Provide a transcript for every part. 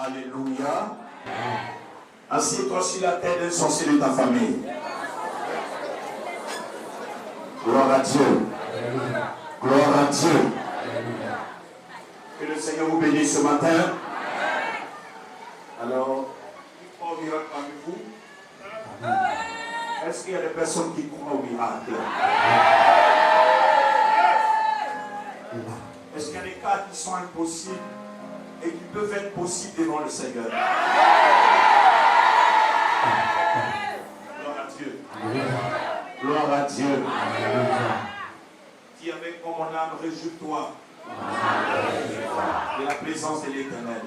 Alléluia. Assieds-toi sur la tête d'un sorcier de ta famille. Gloire à Dieu. Gloire à Dieu. Que le Seigneur vous bénisse ce matin. Alors, qui croit au miracle parmi vous? Est-ce qu'il y a des personnes qui croient au miracle? Est-ce qu'il y a des cas qui sont impossibles et qui peuvent être possibles devant le Seigneur? Gloire à Dieu. Gloire à Dieu. Dis avec moi, mon âme, réjouis-toi de la présence de l'Éternel.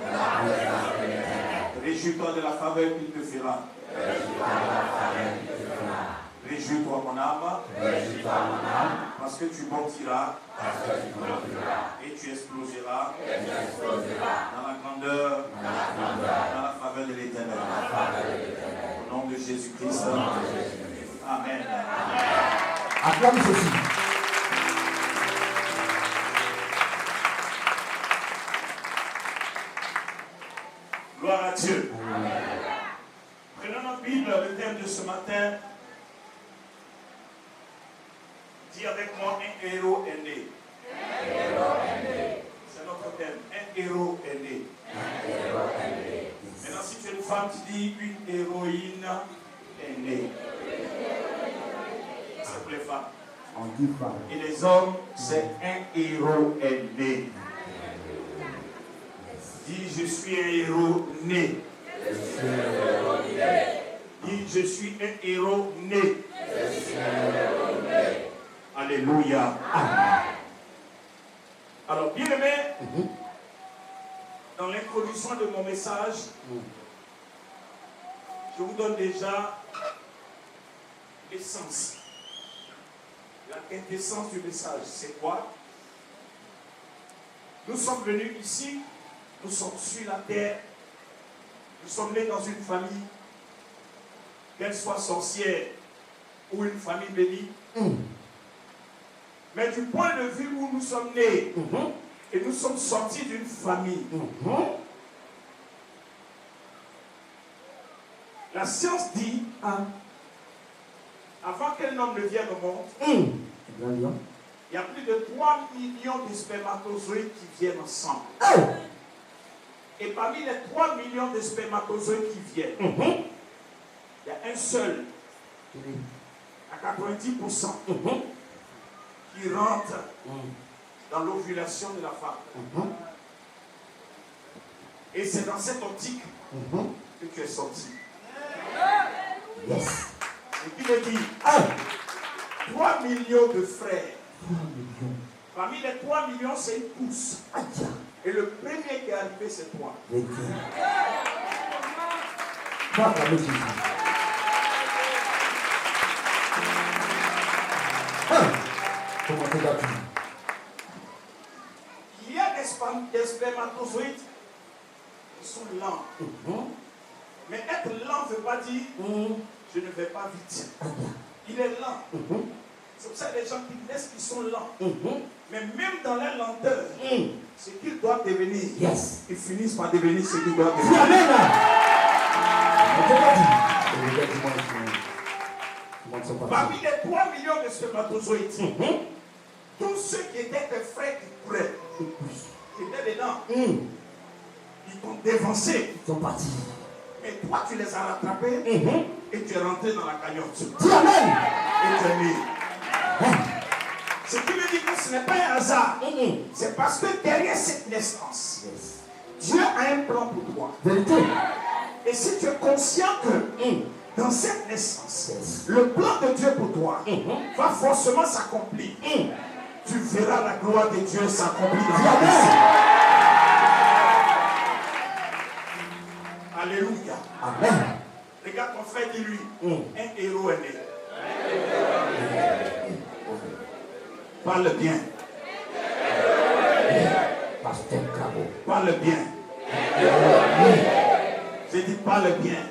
Réjouis-toi de la faveur qu'il te fera. Réjouis-toi, mon âme, parce que tu bondiras et tu exploseras dans la grandeur, dans la faveur de l'Éternel. Au nom de Jésus-Christ. Amen. Acclame ceci. Gloire à Dieu. Prenons notre Bible, le thème de ce matin. Dis avec moi, un héros est né. C'est notre thème. Un héros est né. Maintenant, si tu es une femme, tu dis une héroïne est née. C'est pour les femmes. On dit femme. Et les hommes, c'est un héros est né. Dis, je suis un héros né. Dis, je suis un héros né. Alléluia. Alors, bien aimé, dans l'introduction de mon message, je vous donne déjà l'essence. La quintessence du message, c'est quoi? Nous sommes venus ici, nous sommes sur la terre, nous sommes nés dans une famille, qu'elle soit sorcière ou une famille bénie. Mais du point de vue où nous sommes nés, et nous sommes sortis d'une famille, la science dit, avant qu'un homme ne vienne au monde, il y a plus de 3 millions de spermatozoïdes qui viennent ensemble. Et parmi les 3 millions de spermatozoïdes qui viennent, il y a un seul, à 90%, qui rentre dans l'ovulation de la femme. Et c'est dans cette optique que tu es sorti. Yes. Et qui me dit, 3 millions de frères. Parmi les 3 millions, c'est une pousse. Et le premier qui est arrivé, c'est toi. Il y a des spermatozoïdes qui sont lents. Mais être lent ne veut pas dire je ne vais pas vite. Il est lent. C'est pour ça que les gens qui naissent, ils sont lents. Mais même dans la lenteur, ce qu'ils doivent devenir, ils finissent par devenir ce qu'ils doivent devenir. Parmi les 3 millions de spermatozoïdes, tous ceux qui étaient des frères qui couraient, qui étaient dedans, ils t'ont dévancé. Ils sont partis. Mais toi, tu les as rattrapés et tu es rentré dans la cagnotte. Dis Amen. Et tu es né. Ce qui veut dire que ce n'est pas un hasard. C'est parce que derrière cette naissance, Dieu a un plan pour toi. Vérité. Et si tu es conscient que dans cette naissance, le plan de Dieu pour toi va forcément s'accomplir, tu verras la gloire de Dieu s'accomplir dans ta vie. Alléluia. Amen. Regarde ton frère, dis-lui, un héros est né. Parle bien. Pasteur Cabo. Parle bien. J'ai dit parle bien.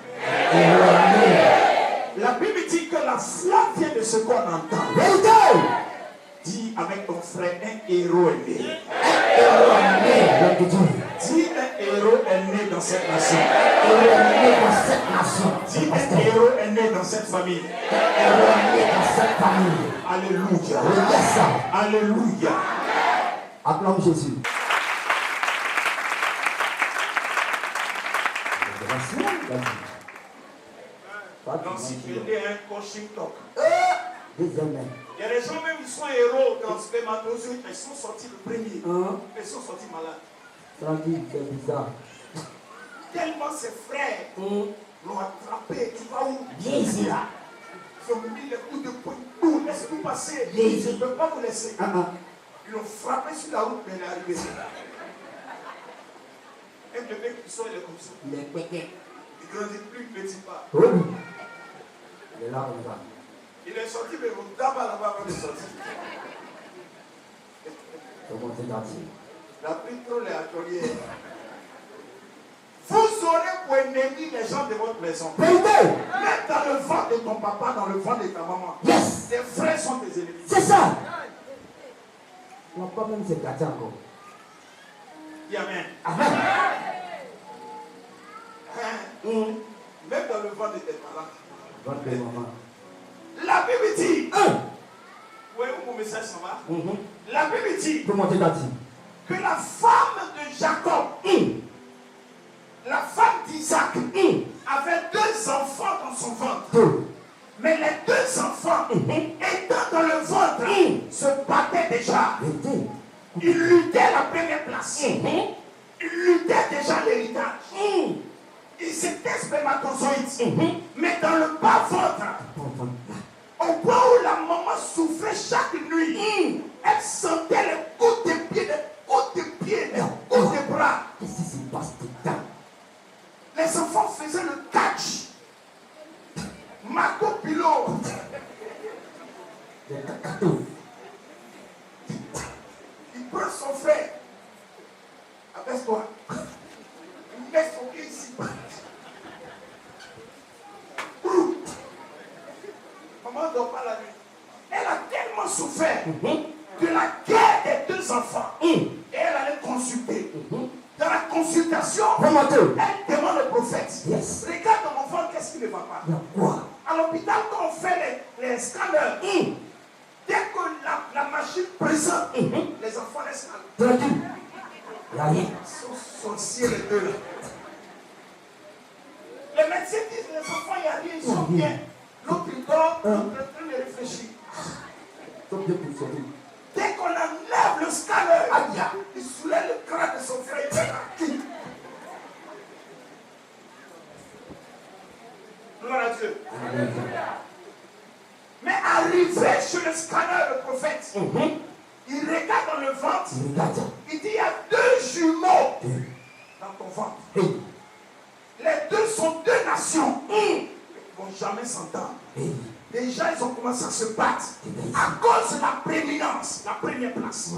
La Bible dit que la foi vient de ce qu'on entend. Dis avec ton frère, un héros est né. Un héros est né. Dis un héros est né dans cette nation. Héros est né dans cette nation. Dis un héros est né dans cette famille. Un héros est né dans cette famille. Alléluia. Yes. Alléluia. Acclame Jésus. Donc si tu es né un coaching talk. Deuxième main. Il y a des gens même qui sont héros dans ce spermatozoïde, ils sont sortis le premier. Ils sont sortis malades. Tranquille, c'est bizarre. Tellement ses frères l'ont attrapé. Tu vas où? Viens ici là. Ils ont mis les coups de poing. Nous, laissez-nous passer. Viens ici. Je ne peux pas vous laisser. Ils l'ont frappé sur la route, mais il est arrivé. Un bébé qui sort, il est comme ça. Il est pété. Il ne grandit plus, il ne petit pas. Oui. Il est là, on va. Il est sorti, mais mon tabac là-bas avant de sortir. Comment c'est gentil? Il a pris trop les ateliers. Vous aurez pour ennemi les gens de votre maison. Même dans le ventre de ton papa, dans le ventre de ta maman. Yes. Tes frères sont tes ennemis. C'est ça. On va pas même se gâter encore. Dis amen. Amen. Même dans le ventre de tes parents. Ventre de maman. La Bible dit. Oui, où mon message s'en va? La Bible dit. Comment tu l'as dit? Que la femme de Jacob, la femme d'Isaac, avait 2 enfants dans son ventre. Mais les 2 enfants, étant dans le ventre, se battaient déjà. Ils luttaient la première place. Ils luttaient déjà l'héritage. Ils étaient spermatozoïdes. Mais dans le bas ventre, au point où la maman souffrait chaque nuit, elle sentait les coups de pied, les coups de pied, les coups de bras. Qu'est-ce qui se passe dedans? Les enfants faisaient le catch. Marco Pilo. Le cacato. Il prend son frère. Abaisse-toi. Il met son pied ici. Maman ne dort pas la nuit. Elle a tellement souffert de la guerre des 2 enfants. Et elle allait consulter. Dans la consultation, elle demande au prophète. Yes. Regarde mon enfant, qu'est-ce qui ne va pas? Quoi? À l'hôpital, quand on fait les scanners, dès que la machine présente, les enfants les scannent. Tranquille. Il n'y a rien. Ils sont sorciers les deux là. Les médecins disent les enfants, il n'y a rien, ils sont bien. L'autre il dort, l'autre est en train de réfléchir. Dès qu'on enlève le scanner, il soulève le crâne de son frère. Il fait qui? Gloire à Dieu. Mais arrivé chez le scanner, le prophète, il regarde dans le ventre. Il dit il y a 2 jumeaux dans ton ventre. Les 2 sont 2 nations. Ils ne vont jamais s'entendre. Déjà, ils ont commencé à se battre à cause de la prééminence, la première place.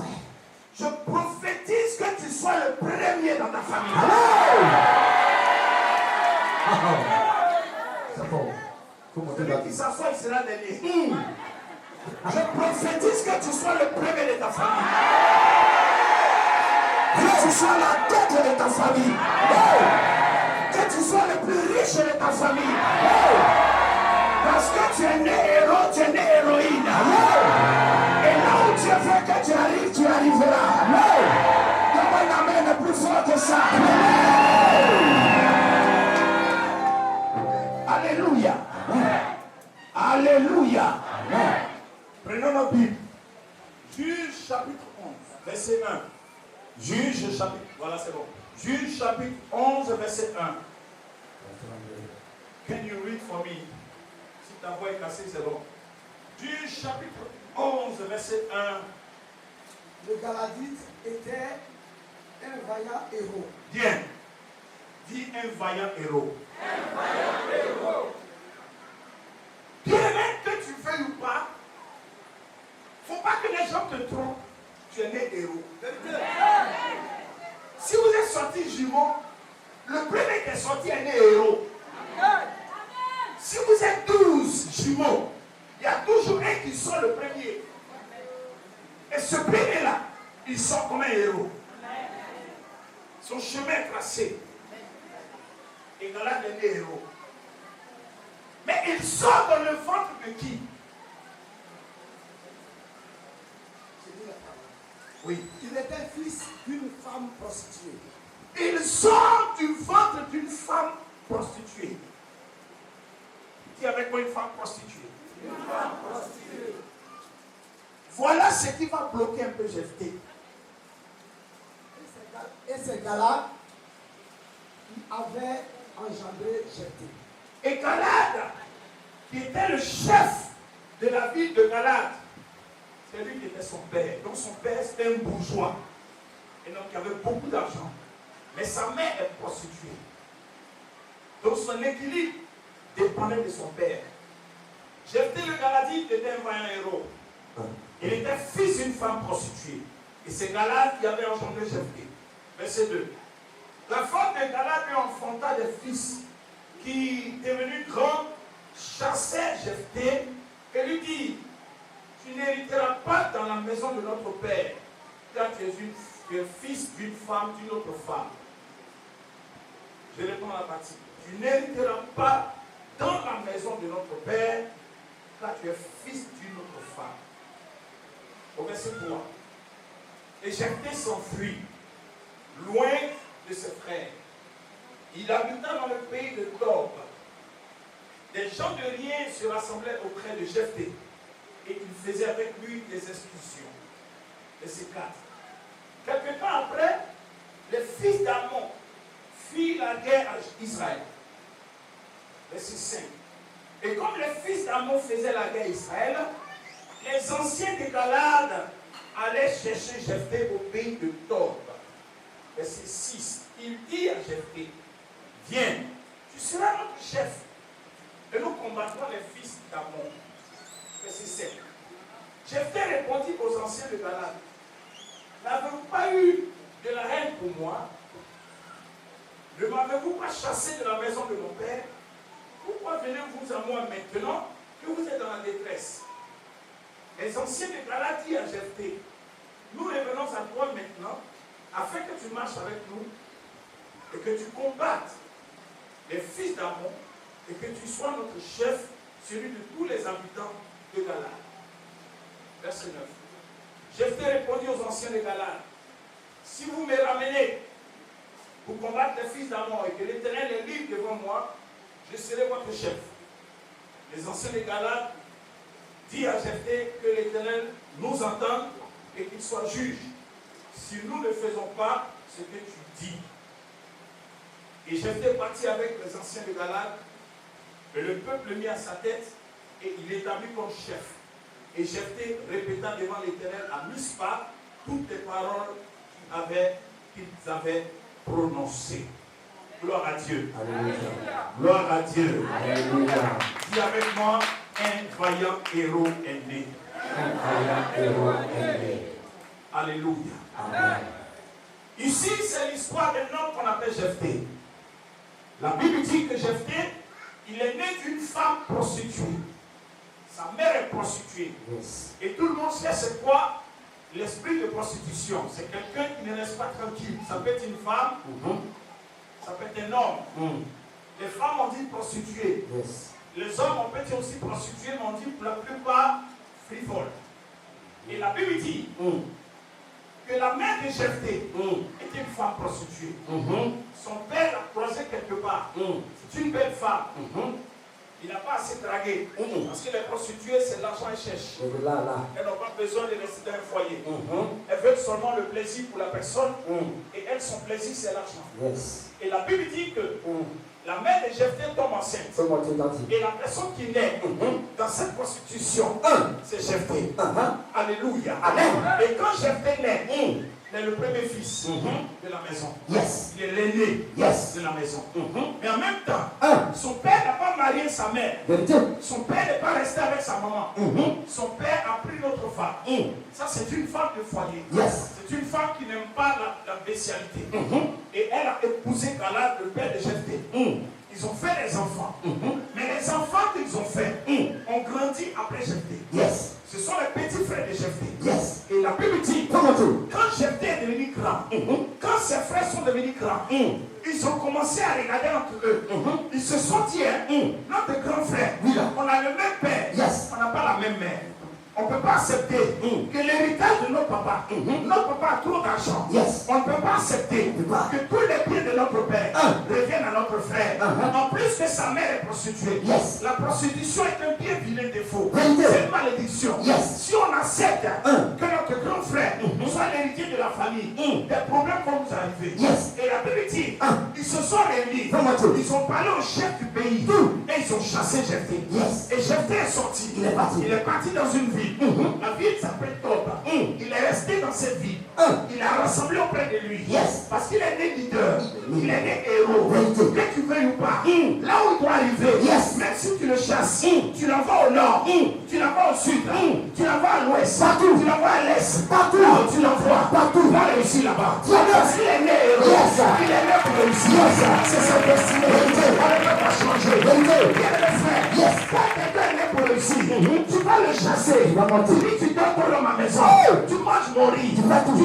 Je prophétise que tu sois le premier dans ta famille. C'est bon. Celui qui s'assoit, il sera dernier. Je prophétise que tu sois le premier de ta famille. Que tu sois la tête de ta famille. Que tu sois le plus riche de ta famille. Parce que tu es né héros, tu es né héroïne. Et là où Dieu veut que tu arrives, tu arriveras. Donne un amen plus fort que ça. Alléluia. Alléluia. Prenons nos Bibles. Juge chapitre 11, verset 1. Juge chapitre, voilà c'est bon. Juge chapitre 11, verset 1. Can you read for me? Si ta voix est cassée, c'est bon. Juge chapitre 11, verset 1. Le Galadite était un vaillant héros. Bien. Dis un vaillant héros. Un vaillant héros. Bien-aimé, que tu veuilles ou pas, il ne faut pas que les gens te trompent. Tu es né héros. Si vous êtes sortis jumeaux, le premier qui est sorti est né héros. Si vous êtes 12 jumeaux, il y a toujours un qui sort le premier. Et ce premier-là, il sort comme un héros. Son chemin est tracé. Et Galad est né héros. Mais il sort dans le ventre de qui? Oui. Il était fils d'une femme prostituée. Il sort du ventre d'une femme prostituée. Qui avait quoi une femme prostituée? Une femme prostituée. Voilà ce qui va bloquer un peu Jephthé. Et c'est Galad qui avait engendré Jephthé. Et Galad, qui était le chef de la ville de Galad, c'est lui qui était son père. Donc son père c'était un bourgeois. Et donc il avait beaucoup d'argent. Mais sa mère est prostituée. Donc son équilibre dépendait de son père. Jephthé le Galadite était un vaillant héros. Il était fils d'une femme prostituée. Et c'est Galad qui avait engendré Jephthé. Verset 2. La femme de Galad lui enfanta des fils qui, devenus grands, chassaient Jephthé et lui dit: tu n'hériteras pas dans la maison de notre père, car tu es fils d'une femme, d'une autre femme. Je réponds à la partie. Tu n'hériteras pas dans la maison de notre père, car tu es fils d'une autre femme. Au verset 3. Et Jephthé s'enfuit, loin de ses frères. Il habita dans le pays de Tob. Des gens de rien se rassemblaient auprès de Jephthé, et il faisait avec lui des expulsions. Verset 4. Quelque temps après, les fils d'Ammon firent la guerre à Israël. Verset 5. Et comme les fils d'Ammon faisaient la guerre à Israël, les anciens de Galad allaient chercher Jephthé au pays de Tob. Verset 6. Il dit à Jephthé: viens, tu seras notre chef, et nous combattrons les fils d'Ammon. Verset 7. Jephthé répondit aux anciens de Galad: n'avez-vous pas eu de la haine pour moi? Ne m'avez-vous pas chassé de la maison de mon père? Pourquoi venez-vous à moi maintenant que vous êtes dans la détresse? Les anciens de Galad dirent à Jephthé: nous revenons à toi maintenant, afin que tu marches avec nous et que tu combattes les fils d'Ammon et que tu sois notre chef, celui de tous les habitants de Galad. Verset 9. Jephthé répondit aux anciens de Galad: si vous me ramenez pour combattre les fils d'Ammon et que l'Éternel est libre devant moi, je serai votre chef. Les anciens de Galad disent à Jephthé que l'Éternel nous entende et qu'il soit juge si nous ne faisons pas ce que tu dis. Et Jephthé partit avec les anciens de Galad, et le peuple mit à sa tête et il l'établit comme chef. Et Jephthé répéta devant l'Éternel à Mispa toutes les paroles qu'ils avaient prononcées. Gloire à Dieu. Alléluia. Gloire à Dieu. Alléluia. Dis avec moi: un vaillant héros est né. Un vaillant héros est né. Alléluia. Amen. Ici, c'est l'histoire d'un homme qu'on appelle Jephthé. La Bible dit que Jephthé, il est né d'une femme prostituée. Sa mère est prostituée. Yes. Et tout le monde sait c'est quoi l'esprit de prostitution. C'est quelqu'un qui ne reste pas tranquille. Ça peut être une femme, ça peut être un homme. Les femmes, on dit prostituées. Yes. Les hommes, on peut dire aussi prostituées, mais on dit pour la plupart frivoles. Et la Bible dit que la mère de Jephthé était une femme prostituée. Son père l'a croisée quelque part. C'est une belle femme. Il n'a pas assez dragué. Parce que les prostituées, c'est l'argent qu'elles cherchent. Elles n'ont pas besoin de rester dans un foyer. Elles veulent seulement le plaisir pour la personne. Et elles, son plaisir, c'est l'argent. Yes. Et la Bible dit que la mère de Jephthé tombe enceinte. Et la personne qui naît dans cette prostitution, c'est Jephthé. Alléluia. Amen. Et quand Jephthé naît, il est le premier fils de la maison. Yes. Il est l'aîné Yes. de la maison. Mais en même temps, son père n'a pas marié sa mère. Vérité. Son père n'est pas resté avec sa maman. Son père a pris notre femme. Ça, c'est une femme de foyer. Yes. C'est une femme qui n'aime pas la bestialité. Et elle a épousé Galad, le père de Jephthé. Ils ont fait des enfants. Mais les enfants qu'ils ont fait ont grandi après Jephthé. Yes. Ce sont les petits frères de Jephthé. Yes. Et la Bible dit, Comment tout? quand Jephthé est devenu grand, quand quand ses frères sont devenus grands, ils ont commencé à regarder entre eux. Ils se sont dit, notre grand frère, on a le même père, on n'a pas la même mère. On ne peut pas accepter que l'héritage de notre papa a trop d'argent. On ne peut pas accepter que tous les biens de notre père reviennent à notre frère. En plus que sa mère est prostituée. La prostitution est un bien vilain défaut. C'est une malédiction. Si on accepte que notre grand frère soit l'héritier de la famille, des problèmes vont nous arriver. Et la Bible dit, ils se sont réunis. Ils ont parlé au chef du pays et ils ont chassé Jephthé. Et Jephthé est sorti. Il est parti dans une ville. La ville s'appelle Tob. Il est resté dans cette ville. Il a rassemblé auprès de lui. Parce qu'il est né leader. Il est né héros. Que tu veuilles ou pas. Là où il doit arriver. Même si tu le chasses, tu l'envoies au nord. Tu l'envoies au sud. Tu l'envoies à l'ouest. Tu l'envoies à l'est. Là où tu l'envoies. Il va réussir là-bas. Parce qu'il est né héros. Il est né pour réussir. C'est sa destinée. On ne peut pas changer. Bien le frère. Quand quelqu'un est né pour réussir, tu vas le chasser. Tu dis, tu dors pour ma maison. Tu manges mon riz. Tu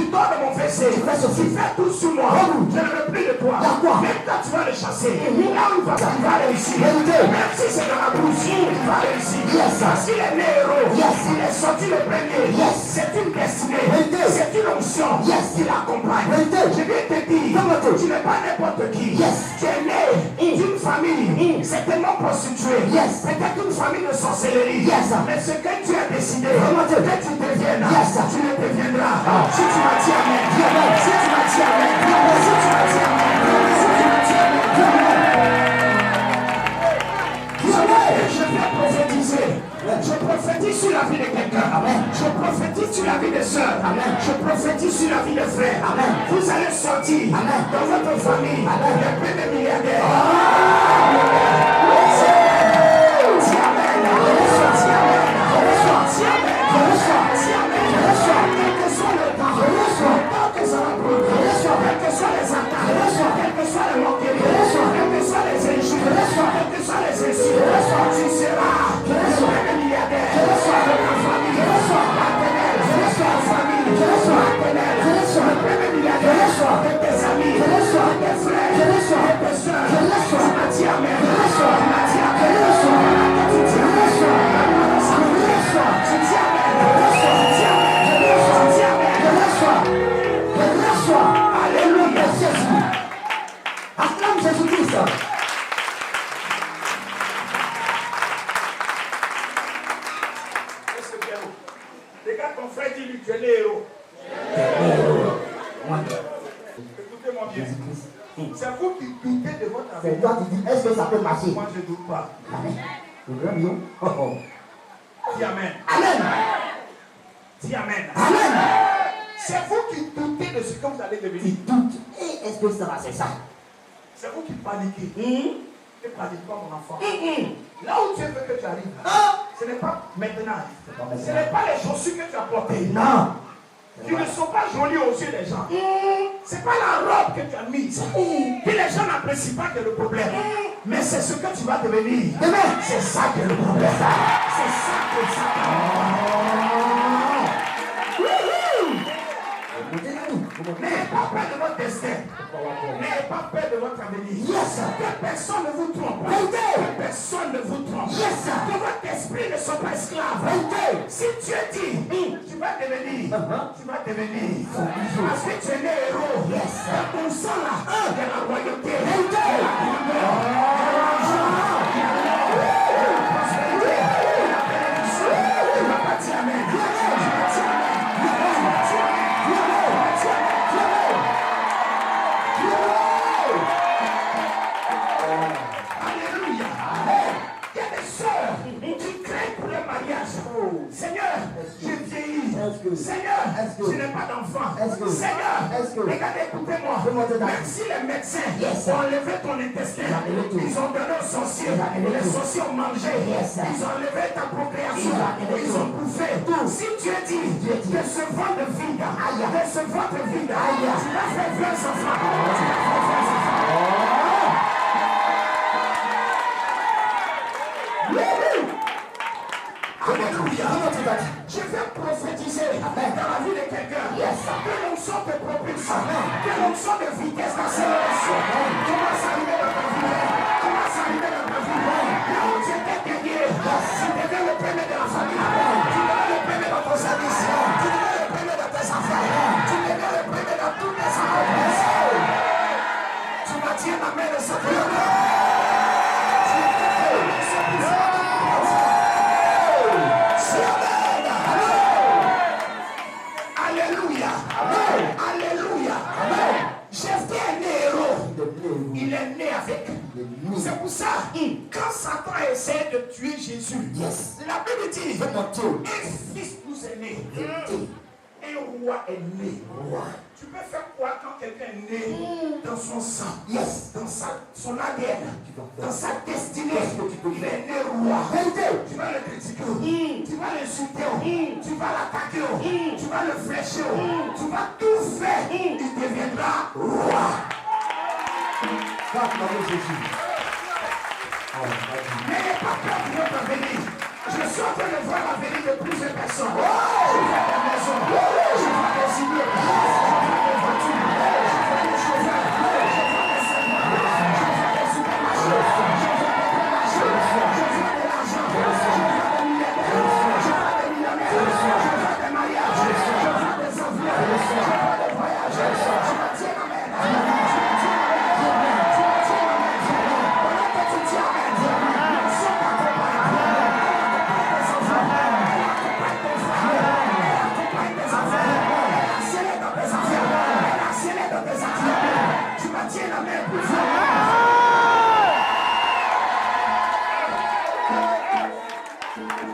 dors dans mon WC. Tu fais tout sur moi. Je ne veux plus de toi. Même quand tu vas le chasser, là où il va réussir. Même si c'est dans la bouche, il va réussir. Parce qu'il est né héros. Il est sorti le premier. C'est une destinée. C'est une onction qui l'accompagne. Je viens te dire, tu n'es pas n'importe qui. Tu es né d'une famille certainement prostituée. Peut-être une famille de sorcellerie. Mais ce que tu as décidé, que tu deviennes, tu le deviendras. Si tu m'as dit amen, si tu m'as dit amen, si tu m'as dit amen, si tu m'as dit amen. Je vais prophétiser. Je prophétise sur la vie de quelqu'un. Je prophétise sur la vie des sœurs. Je prophétise sur la vie des frères. Vous allez sortir dans votre famille les premiers milliardaires. Regarde ton frère, dis-lui, tu es l'héros. Écoutez-moi bien. C'est vous qui doutez de votre avenir. C'est toi qui dis, est-ce que ça peut marcher? Moi, je ne doute pas. Amen. Dis amen. Amen. Dis amen. Amen. C'est vous qui doutez de ce que vous allez devenir. Tu doutes. Et est-ce que ça va, c'est ça? C'est vous qui paniquez. Ne panique pas, mon enfant. Là où Dieu veut que tu arrives, ce n'est pas maintenant. Ce n'est pas les chaussures que tu as portées. Non. Qui ne sont pas jolies aux yeux des gens. Ce n'est pas la robe que tu as mise. Que les gens n'apprécient pas que le problème. Mais c'est ce que tu vas devenir. C'est ça qui est le problème. C'est ça que ça. N'ayez pas peur de votre destin. N'ayez pas peur de votre avenir. Que personne ne vous trompe. Que personne ne vous trompe. Que votre esprit ne soit pas esclave. Si Dieu dit, tu vas devenir. Tu vas devenir. Parce que tu es né héros. Ton sang là, de la royauté. De la grandeur. De l'argent. De la prospérité. De la bénédiction. Tu vas pas dire amen. Seigneur, je vieillis. Seigneur, je n'ai pas d'enfant. Seigneur, regardez, écoutez-moi. Merci les médecins ont enlevé ton intestin. Ils ont donné aux sorciers. Les sorciers ont mangé. Ils ont enlevé ta procréation. Ils ont bouffé. Si Dieu dit que ce ventre vide, de ce ventre vide, tu vas faire 20 enfants. Alléluia. Je vais prophétiser dans la vie de quelqu'un. Que l'onction te propulse. Que l'onction de vitesse, d'accélération commence à arriver dans ta vie. Commence à arriver dans ta vie. Là où tu étais dernier, tu deviens le premier de la famille. Tu deviens le premier dans ton service. Tu deviens le premier dans tes affaires. Tu deviens le premier dans toutes tes accomplissements. Tu maintiens la main de ce Dieu. Alléluia. Alléluia. Jephthé est né héros. Il est né avec. C'est pour ça, quand Satan a essayé de tuer Jésus, la Bible dit, un fils nous est né. Un roi est né. Tu peux faire quoi quand quelqu'un est né dans son sang, dans son ADN, dans sa destinée? Il est né roi. Tu vas le critiquer, tu vas l'insulter, tu vas l'attaquer, tu vas le flécher, tu vas tout faire. Il deviendra roi. N'ayez pas peur de votre avenir. Je suis en train de voir l'avenir de plusieurs personnes. Je vois des maisons, je vois des immeubles, je vois des voitures, je vois des chauffeurs, je vois des serveurs, je vois des supermarchés, je vois des supermarchés, je vois de l'argent, je vois des milliardaires, je vois des millionnaires, je vois des mariages, je vois des avions, je vois des voyages, je vois Dieu m'amène.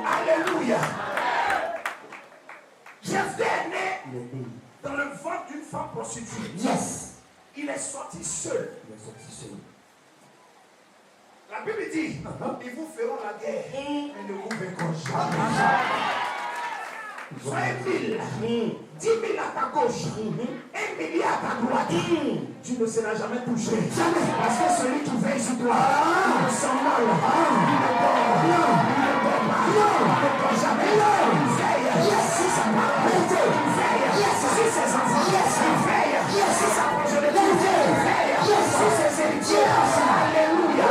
Alléluia. Jephthé est né dans le ventre d'une femme prostituée. Il est sorti seul. La Bible dit, ils vous feront la guerre, mais ne vous vaincront jamais. Soyez 1000, 10 000 à ta gauche, 1 milliard à ta droite. Tu ne seras jamais touché. Jamais. Parce que celui qui veille sur toi, il ne sent mal. Il ne dort pas. Il ne dort jamais. Il veille sur sa parole. Il veille sur ses enfants. Il veille sur sa progéniture. Il veille sur ses héritiers. Alléluia.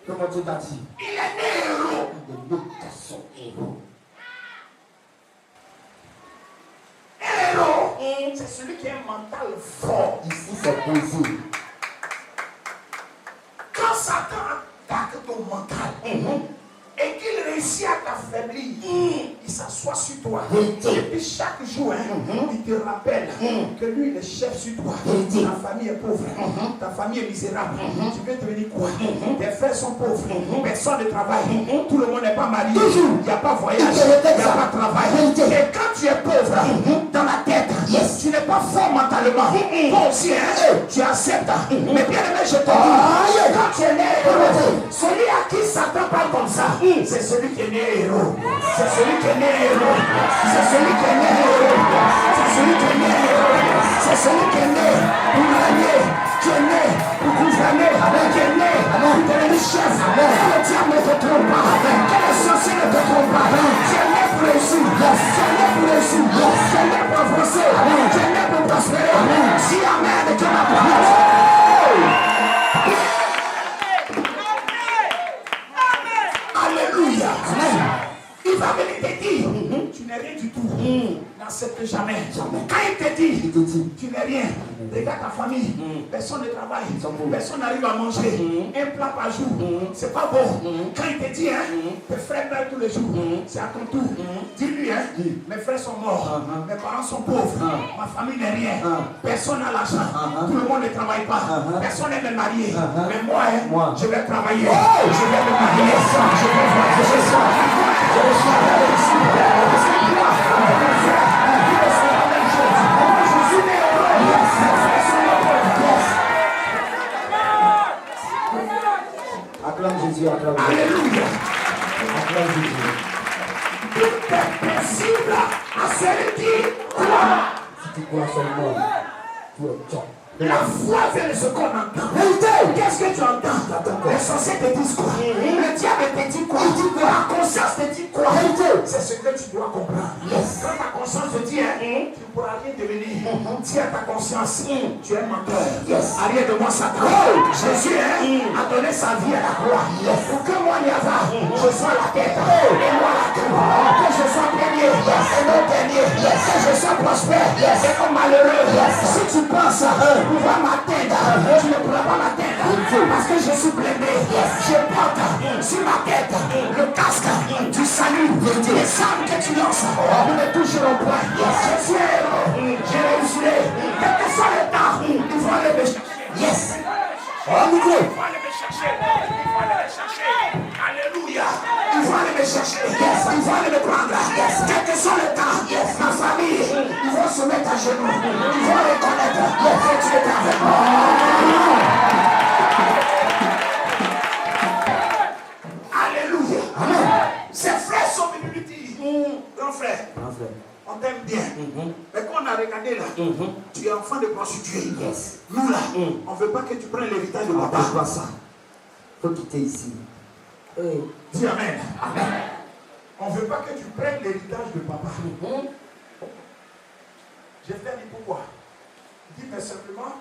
Comment tu t'as dit? Il est né héros. Il est son héros. Un héros, c'est celui qui a un mental fort. Ici, c'est poésie. Quand Satan attaque ton mental et qu'il réussit à t'affaiblir, il s'assoit sur toi. Et puis chaque jour, il te rappelle que lui, il est chef sur toi. Ta famille est pauvre, ta famille est misérable. Tu veux devenir quoi? Tes frères sont pauvres, personne ne travaille, tout le monde n'est pas marié, il n'y a pas voyage, il n'y a pas travail. Et quand tu es pauvre dans la tête, tu n'es pas fort mentalement. Toi aussi, tu acceptes. Mais bien aimé, je te dis, quand tu es né héros, celui à qui Satan parle comme ça, c'est celui qui est né héros. C'est celui qui est né héros. C'est celui qui est né héros. C'est celui qui est né héros. C'est celui qui est né pour régner, qui est né pour gouverner, qui est né pour devenir chef. Que le diable ne te trompe pas. Que les sorciers ne te trompent pas. Tu es né pour réussir. Tu es né pour réussir. Tu es né pour avancer. Tu es né pour prospérer. Si amen, que la parole. Alléluia. Il va venir te dire, tu n'es rien du tout. N'accepte jamais. Quand il te dit, tu n'es rien. Regarde ta famille. Personne ne travaille. Personne n'arrive à manger. Un plat par jour. C'est pas bon. Quand il te dit, tes frères meurent tous les jours. C'est à ton tour. Dis-lui, mes frères sont morts. Mes parents sont pauvres. Ma famille n'est rien. Personne n'a l'argent. Tout le monde ne travaille pas. Personne n'est même marié. Mais moi, je vais travailler. Je vais me marier. Je vais voyager. Je vais Acclame Jésus, acclame. Alléluia. Acclame Jésus. Tout est possible à celui qui croit. Si tu crois seulement, tu es top. La foi vient de ce qu'on entend. Qu'est-ce que tu entends? Les sorciers te disent quoi? Le diable te dit quoi? La conscience te dit quoi? C'est ce que tu dois comprendre. Quand ta conscience te dit, tu ne pourras rien devenir. Dis à ta conscience, tu es menteur. Arrière de moi, Satan. Jésus a donné sa vie à la croix. Pour que moi, Niava, je sois la tête et moi la queue. Que je sois premier et non dernier. Que je sois prospère et non malheureux. Si tu penses pouvoir m'atteindre, tu ne pourras pas m'atteindre. Parce que je suis blindé. Je porte sur ma tête le casque du salut. Les armes que tu lances ne me toucheront pas. Je suis un héros. Je réussirai. Quel que soit le temps, il faut aller me chercher. Yes. Il faut aller me chercher. Il faut aller me chercher. Alléluia. Il faut aller me chercher. Il faut aller me prendre. Quel que soit le temps, ma famille, il faut se mettre à genoux. Il faut reconnaître que tu es avec moi. Alléluia. Amen. Ses frères sont venus lui dire, grand frère, on t'aime bien. Mais quand on a regardé là, tu es enfant de prostituée. Nous là, on ne veut pas que tu prennes l'héritage de papa. Pas ça. Faut quitter ici. Dis amen. Amen. On ne veut pas que tu prennes l'héritage de papa. Je t'ai dit pourquoi. Dis mais simplement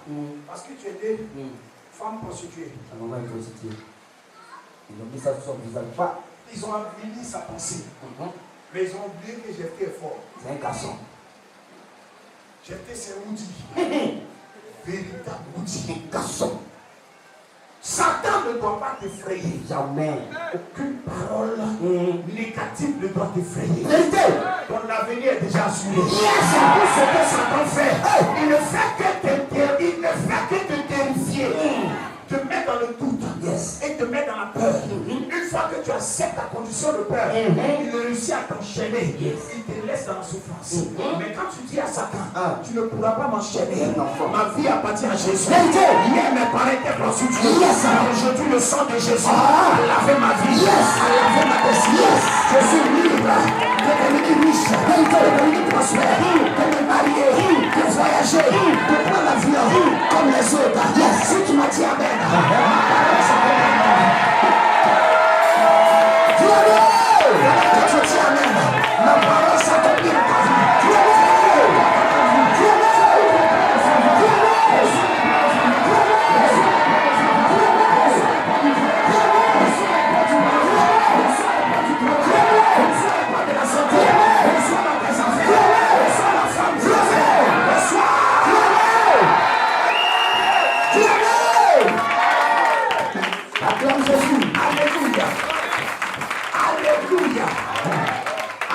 parce que tu es une femme prostituée. La maman est prostituée. Ils ont mis ça sur son visage. Pas. Ils ont avili sa pensée. Mais ils ont oublié que Jephthé est fort. C'est un garçon. Jephthé c'est Woody. Véritable Woody. Garçon. Satan ne doit pas t'effrayer. Jamais. Aucune parole négative ne doit t'effrayer. Vérité. Ton avenir est déjà assuré. C'est tout ce que Satan fait. Il ne fait que te terrifier. Te mettre dans le doute et te mettre dans la peur. Une fois que tu acceptes ta condition de peur, il réussit à t'enchaîner. Il te laisse dans la souffrance. Mais quand tu dis à Satan, tu ne pourras pas m'enchaîner. Ma vie appartient à Jésus. Hier mes parents étaient prostitués. Aujourd'hui le sang de Jésus a lavé ma vie, a lavé ma destinée. Je suis libre de devenir riche, de devenir prospère, de me marier, de voyager, de prendre l'avion comme les autres. Si tu m'as dit amen. Ma parole s'accomplit dans ta vie.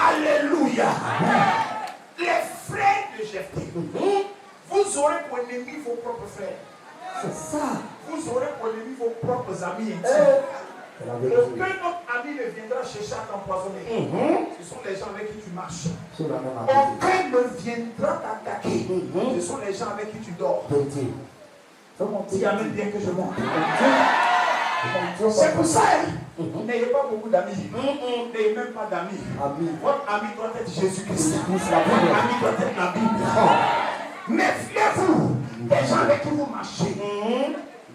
Alléluia. Les frères de Jephthé, vous aurez pour ennemi vos propres frères. C'est ça. Vous aurez pour ennemi vos propres amis intimes. Aucun autre ami ne viendra chercher à t'empoisonner. Ce sont les gens avec qui tu marches. Aucun ne viendra t'attaquer. Ce sont les gens avec qui tu dors. Dis amen bien que je monte. C'est pour ça, n'ayez pas beaucoup d'amis. N'ayez même pas d'amis. Votre ami doit être Jésus-Christ. Votre ami doit être la Bible. Méfiez-vous des gens avec qui vous marchez.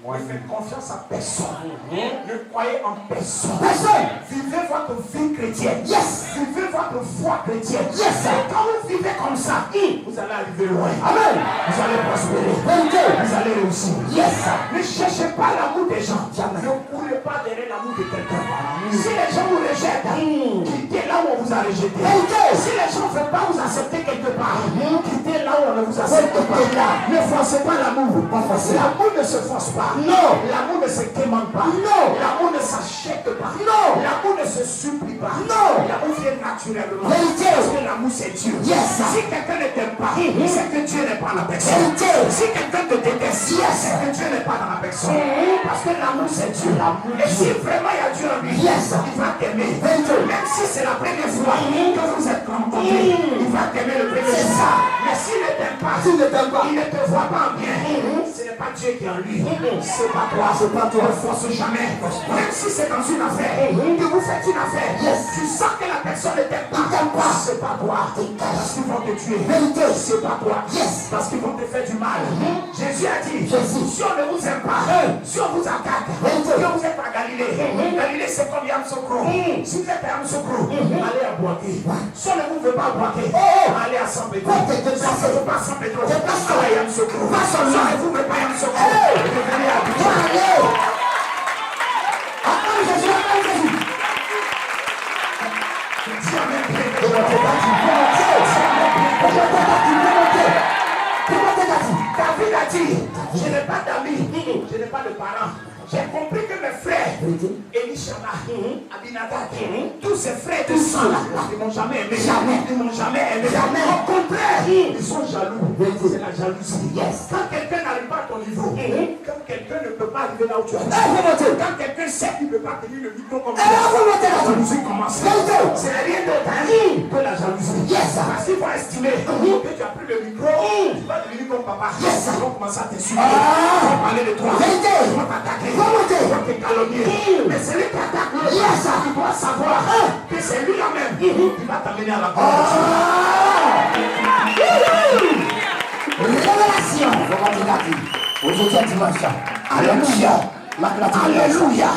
Ne faites confiance à personne. Ne croyez en personne. Vivez votre vie chrétienne. Vivez votre foi chrétienne. Et quand vous vivez comme ça, vous allez arriver loin. Amen. Vous allez prospérer. Vous allez réussir. Ne cherchez pas l'amour des gens. Ne courez pas derrière l'amour de quelqu'un. Si les gens vous rejettent, quittez là où on vous a rejeté. Si les gens ne veulent pas vous accepter quelque part, quittez là où on ne vous accepte pas. Ne forcez pas l'amour. L'amour ne se force pas. Non. L'amour ne se demande pas. Non. L'amour ne s'achète pas. Non. L'amour ne se supplie pas. Non. L'amour vient naturellement. Parce que l'amour c'est Dieu. Si quelqu'un ne t'aime pas, c'est que Dieu n'est pas la personne. Si quelqu'un te déteste, c'est que Dieu n'est pas dans la personne. Parce que l'amour c'est Dieu. Et si vraiment il y a Dieu en lui, il va t'aimer. Même si c'est la première fois que vous êtes rencontrés, il va t'aimer le premier jour. Mais s'il ne t'aime pas, il ne te voit pas bien. Ce n'est pas Dieu qui est en lui. C'est pas toi. Ne force jamais. Même si c'est dans une affaire, que vous faites une affaire, tu sens que la personne ne t'aime pas. C'est pas toi. Parce qu'ils vont te tuer. C'est pas toi. Parce qu'ils vont te faire du mal. Jésus a dit, si on ne vous aime pas, si on vous attaque, si vous êtes à Galilée, Galilée c'est comme Yamoussoukro. Si vous êtes à Yamoussoukro, allez à Boaké. Si on ne vous veut pas à Boaké, allez à San Pedro. Si on ne veut pas à San Pedro, allez à Yamoussoukro. Si on ne vous veut pas à Yamoussoukro, revenez à Abidjan. David a dit, je n'ai pas d'amis, je n'ai pas de parents. J'ai compris que mes frères, Elishama, Abinadab, tous ces frères de sang là, ils ne m'ont jamais aimé. Ils ne m'ont jamais aimé. Au contraire, ils sont jaloux. C'est la jalousie. Quand quelqu'un n'arrive pas à ton niveau, quand quelqu'un ne peut pas arriver là où tu es, quand quelqu'un sait qu'il ne peut pas tenir le micro comme ça, la jalousie commence. C'est rien d'autre que la jalousie. Parce qu'il faut estimer que tu as pris le micro, tu vas devenir comme papa. Ils vont commencer à t'insulter. Ils vont parler de toi. Ils vont t'attaquer. Ils vont te calomnier. Mais celui qui attaque, tu dois savoir que c'est lui là-même qui va t'amener à la gloire. Révélation. Aujourd'hui dimanche. Alléluia. Alléluia.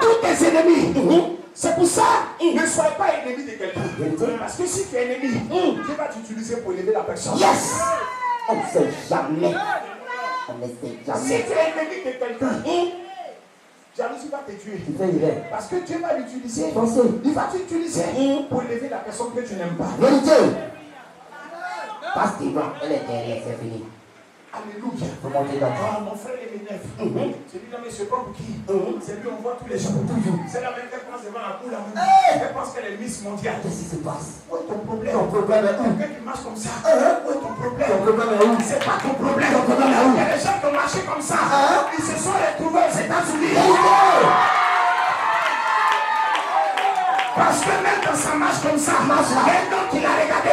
Tous tes ennemis. C'est pour ça, ne soyez pas ennemi de quelqu'un. Parce que si tu es ennemi, Dieu va t'utiliser pour élever la personne. On ne sait jamais. Si tu es ennemi de quelqu'un, jalousie va te tuer. Parce que Dieu va l'utiliser. Il va t'utiliser pour élever la personne que tu n'aimes pas. Vérité. Parce qu'il va, elle est derrière, c'est fini. Alléluia. Mon frère est m'énerve. Celui-là, mais c'est pas pour qui. C'est lui, on voit tous les jours. C'est la même qu'elle passe devant la cour. Elle pense qu'elle est Miss mondiale. Qu'est-ce qui se passe? Où est ton problème? Ton problème est où? Quelqu'un qui marche comme ça. Où est ton problème? Ton problème est où? C'est pas ton problème. Ton problème est où? Il y a des gens qui ont marché comme ça. Ils se sont retrouvés aux États-Unis. Parce que même quand ça marche comme ça, un homme qui l'a regardé,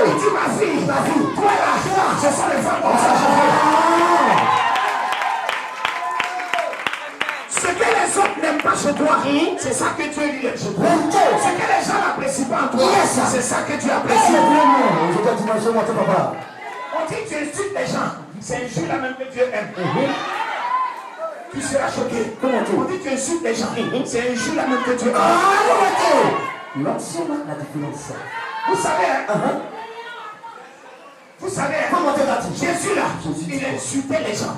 il dit ma fille, toi là, ce sont les femmes comme ça. Ce que les autres n'aiment pas chez toi, c'est ça que Dieu lui aime chez toi. Ce que les gens n'apprécient pas en toi, c'est ça que tu apprécies. On dit que tu insultes les gens, c'est un jeu là même que Dieu aime. Tu seras choqué. On dit que tu insultes les gens, c'est un jeu là même que Dieu aime. Vous savez, vous savez, Jésus là, il insultait les gens.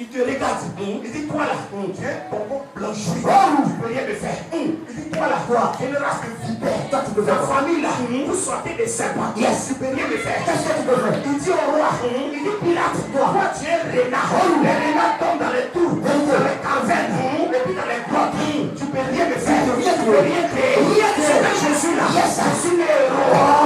Il te regarde, il dit toi là, tu es un bonbon blanchi, tu peux rien me faire. Il dit toi là, tu es une race de vipères, ta famille là, vous sortez des serpents, tu peux rien me faire. Qu'est-ce que tu peux faire? Il dit au roi, il dit Pilate, toi tu es renard, les renards tombent dans les tours, dans les cavernes, et puis dans les grottes, tu peux rien me faire, tu peux rien créer. C'est que Jésus là, je suis le héros.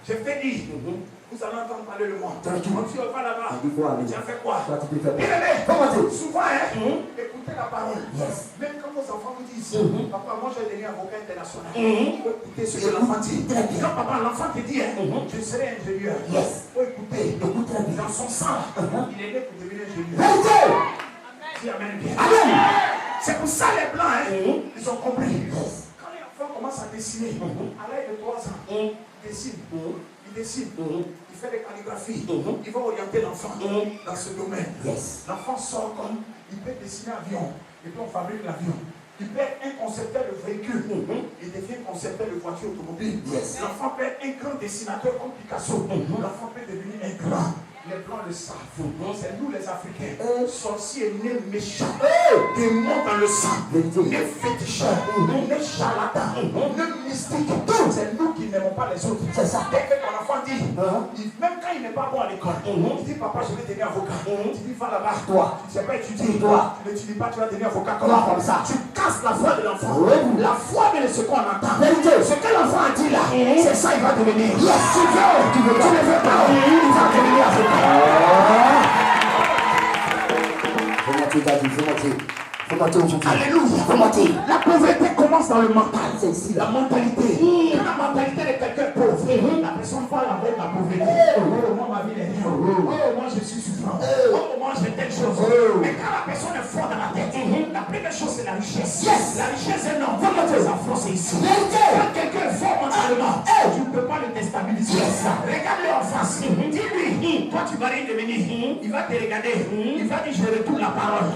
Je t'ai dit, vous allez entendre parler de moi. Tu vas pas là-bas. Tu as fait quoi? Bien-aimé, souvent, écoutez la parole. Même quand vos enfants vous disent, papa, moi j'ai devenu avocat international. Écoutez ce que l'enfant dit. Quand papa, l'enfant te dit, je serai ingénieur. Il faut écouter. Dans son sang, il est né pour devenir ingénieur. Dis amen bien. C'est pour ça les blancs, ils ont compris. Quand les enfants commencent à dessiner, à l'âge de 3 ans, ils dessinent, il fait des calligraphies, il va orienter l'enfant dans ce domaine. L'enfant sort comme, il peut dessiner un avion, et puis on fabrique l'avion. Il peut être un concepteur de véhicule, il devient concepteur de voiture automobile. L'enfant peut être un grand dessinateur comme Picasso. L'enfant peut devenir un grand. Les blancs le savent. C'est nous les Africains. Sorciers nés méchants. Démons dans le sang. Nés féticheurs. Nés charlatans. Nés mystiques. C'est nous qui n'aimons pas les autres. C'est ça. Dès que ton enfant dit Même quand il n'est pas bon à l'école, il dit papa, je vais devenir avocat. Tu dis va là-bas, toi, tu ne sais pas étudier, toi, tu n'étudies pas, tu vas devenir avocat comme ça. Tu casses la foi de l'enfant. La foi de ce qu'on entend. Ce que l'enfant a dit là, c'est ça, il va devenir. Tu ne veux pas, il va devenir avocat. Alléluia. La pauvreté commence dans le mental. C'est ici la mentalité. La mentalité de quelqu'un pauvre. La personne parle avec la pauvreté. Oh, moi ma vie est bien. Oh, moi je suis souffrant. Oh, moi j'ai telle chose. Mais quand la personne est forte dans la tête, la première chose c'est la richesse. La richesse est non. Comment tes enfants c'est ici. Quand quelqu'un est fort mentalement, tu ne peux pas le déstabiliser. Regarde-le en face. Dis-lui, toi tu vas rien devenir. Il va te regarder. Il va dire je retourne la parole.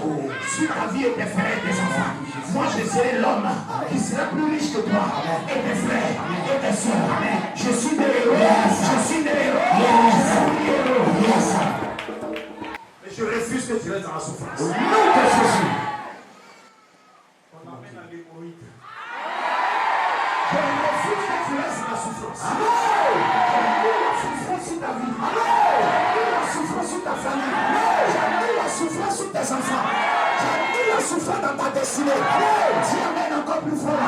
Sur ta vie et tes frères et tes enfants. Moi je serai l'homme qui sera plus riche que toi. Et tes frères et tes soeurs. Je suis des héros. Je suis des héros. Je suis des héros. Mais je refuse que tu restes dans la souffrance. Non, que Jésus. On l'amène à l'hémorroïde. Je refuse que tu restes dans la souffrance. J'annule la souffrance sur ta vie. J'annule la souffrance sur ta famille. J'annule la souffrance sur tes enfants. J'annule la souffrance dans ta destinée. Dis amen encore plus fort.